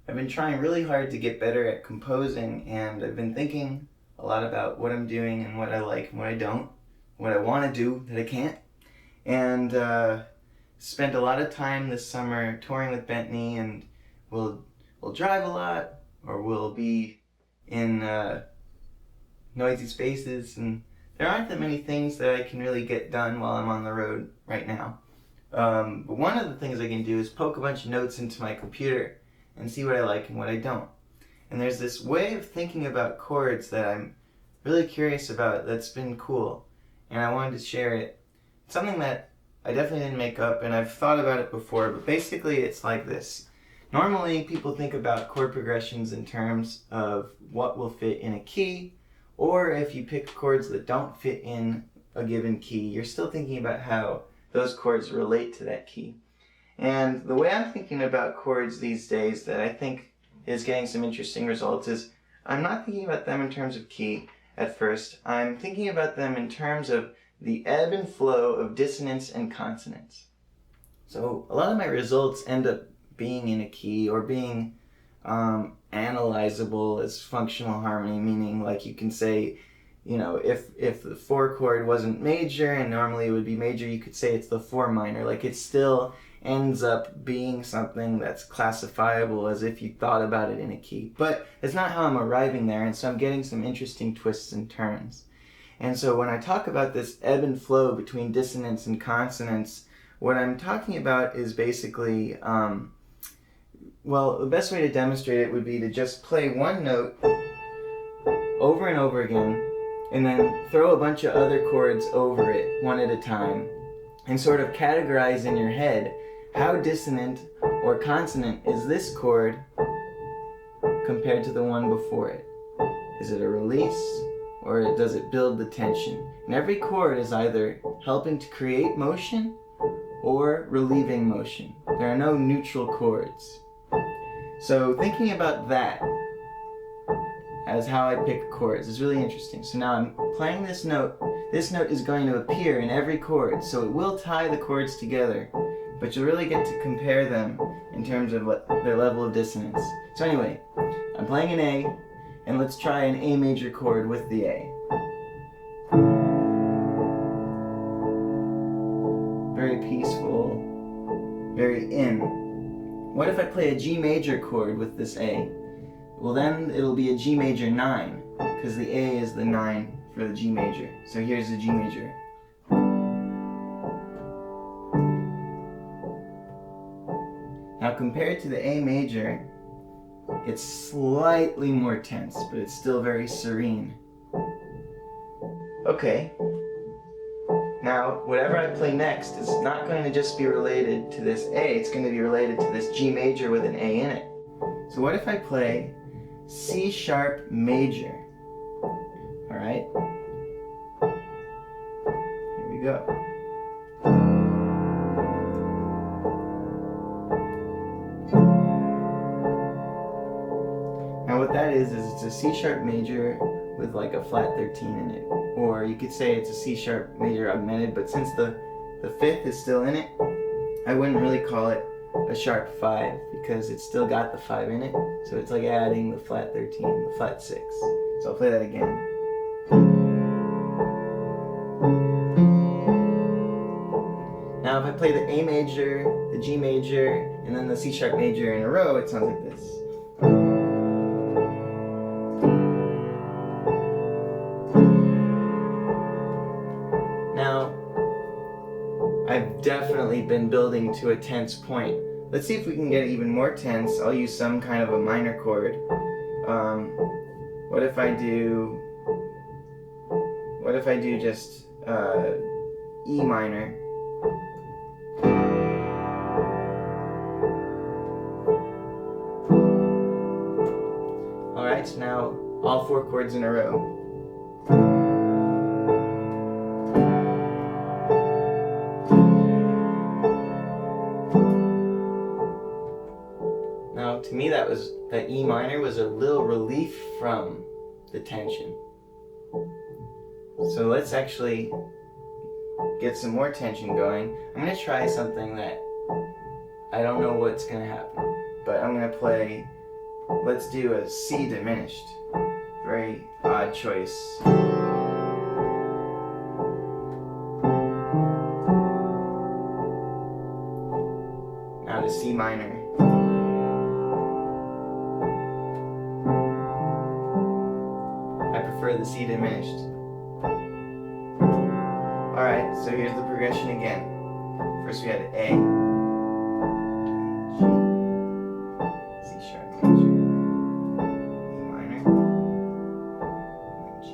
I've been trying really hard to get better at composing, and I've been thinking a lot about what I'm doing and what I like and what I don't, what I want to do that I can't, and spent a lot of time this summer touring with Bentley, and we'll drive a lot, or we'll be in noisy spaces, and there aren't that many things that I can really get done while I'm on the road right now. But one of the things I can do is poke a bunch of notes into my computer and see what I like and what I don't. And there's this way of thinking about chords that I'm really curious about that's been cool, and I wanted to share it. It's something that I definitely didn't make up, and I've thought about it before, but basically it's like this. Normally people think about chord progressions in terms of what will fit in a key, or if you pick chords that don't fit in a given key, you're still thinking about how those chords relate to that key. And the way I'm thinking about chords these days that I think is getting some interesting results is I'm not thinking about them in terms of key at first. I'm thinking about them in terms of the ebb and flow of dissonance and consonants. So a lot of my results end up being in a key or being analyzable as functional harmony, meaning like you can say, you know, if the 4 chord wasn't major and normally it would be major, you could say it's the 4 minor. Like it still ends up being something that's classifiable as if you thought about it in a key. But it's not how I'm arriving there, and so I'm getting some interesting twists and turns. And so when I talk about this ebb and flow between dissonance and consonants, what I'm talking about is basically, well, the best way to demonstrate it would be to just play one note over and over again, and then throw a bunch of other chords over it, one at a time, and sort of categorize in your head how dissonant or consonant is this chord compared to the one before it. Is it a release, or does it build the tension? And every chord is either helping to create motion or relieving motion. There are no neutral chords. So thinking about that as how I pick chords is really interesting. So now I'm playing this note. This note is going to appear in every chord, so it will tie the chords together, but you'll really get to compare them in terms of their level of dissonance. So anyway, I'm playing an A, and let's try an A major chord with the A. Very peaceful, very in. What if I play a G major chord with this A? Well, then it'll be a G major 9, because the A is the 9 for the G major. So here's the G major. Now compared to the A major, it's slightly more tense, but it's still very serene. Okay. Now, whatever I play next is not going to just be related to this A, it's going to be related to this G major with an A in it. So what if I play C sharp major? Alright? Here we go. Now what that is it's a C sharp major with like a flat 13 in it. Or you could say it's a C sharp major augmented, but since the 5th is still in it, I wouldn't really call it a sharp 5 because it's still got the 5 in it. So it's like adding the flat 13, the flat 6. So I'll play that again. Now if I play the A major, the G major, and then the C sharp major in a row, it sounds like this. Now, I've definitely been building to a tense point. Let's see if we can get even more tense. I'll use some kind of a minor chord. What if I do just E minor? Alright, so now all 4 chords in a row. Now, to me, that E minor was a little relief from the tension. So let's actually get some more tension going. I'm going to try something that I don't know what's going to happen, but I'm going to play let's do a C diminished. Very odd choice. Now to C minor. I prefer the C diminished. Alright, so here's the progression again. First we had A, G, C sharp major, A minor, and then G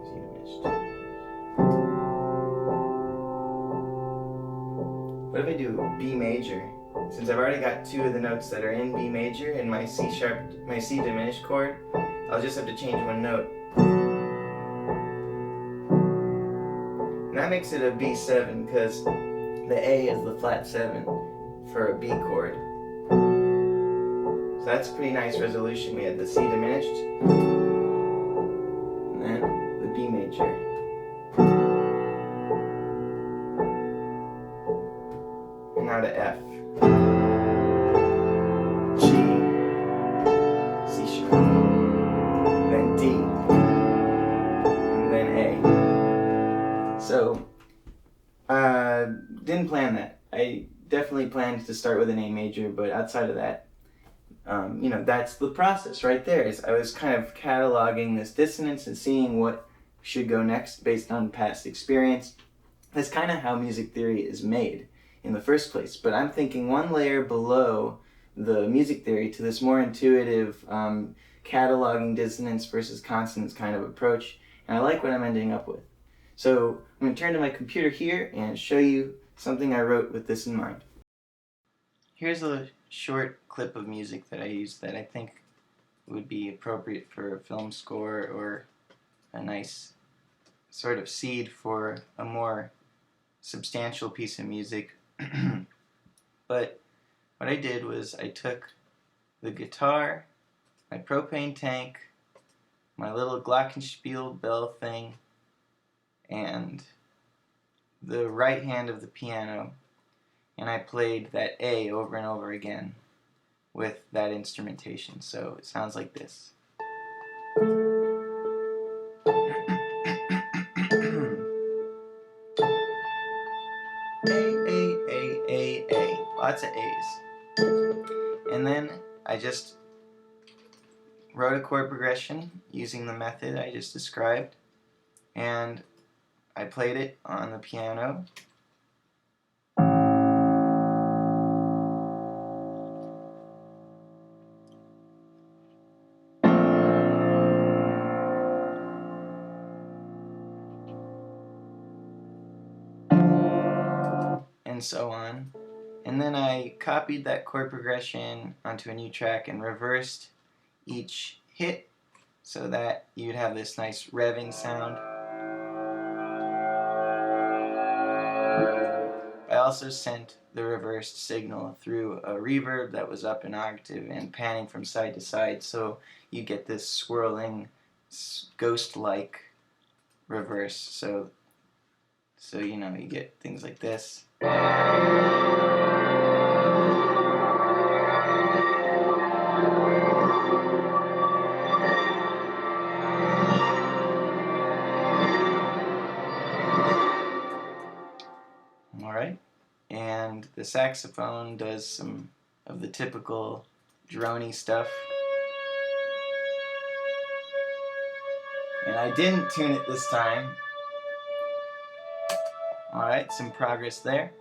diminished. What if I do B major? Since I've already got two of the notes that are in B major in my C diminished chord, I'll just have to change one note. And that makes it a B7 because the A is the flat 7 for a B chord. So that's a pretty nice resolution. We had the C diminished, and then the B major. And now to F. G, C sharp, then D, and then A. So, didn't plan that. I definitely planned to start with an A major, but outside of that, that's the process right there. I was kind of cataloging this dissonance and seeing what should go next based on past experience. That's kind of how music theory is made in the first place. But I'm thinking one layer below the music theory to this more intuitive cataloging dissonance versus consonants kind of approach, and I like what I'm ending up with. So I'm going to turn to my computer here and show you something I wrote with this in mind. Here's a short clip of music that I used that I think would be appropriate for a film score or a nice sort of seed for a more substantial piece of music. But what I did was I took the guitar, my propane tank, my little glockenspiel bell thing, and the right hand of the piano, and I played that A over and over again with that instrumentation. So it sounds like this. A. Lots of A's. And then I just wrote a chord progression using the method I just described, and I played it on the piano. And so on. And then I copied that chord progression onto a new track and reversed each hit so that you'd have this nice revving sound. I also sent the reversed signal through a reverb that was up an octave and panning from side to side, so you get this swirling, ghost-like reverse. So you get things like this. Alright, and the saxophone does some of the typical drony stuff. And I didn't tune it this time. Alright, some progress there.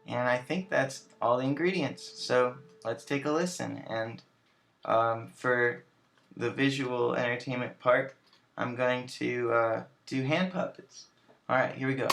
And I think that's all the ingredients. So let's take a listen. And for the visual entertainment part, I'm going to do hand puppets. Alright, here we go.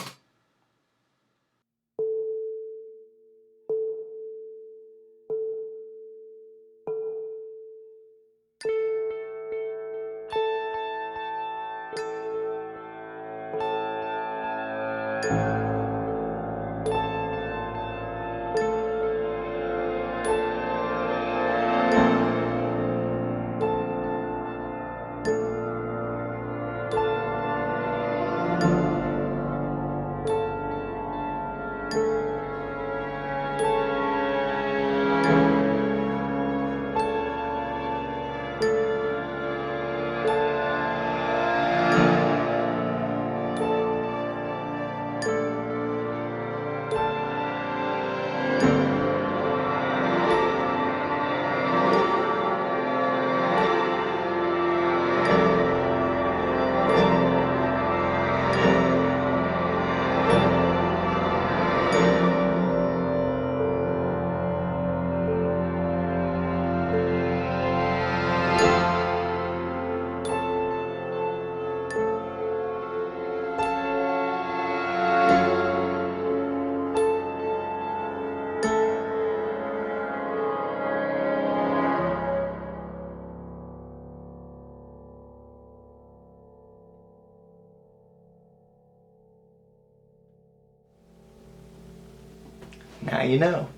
Now you know.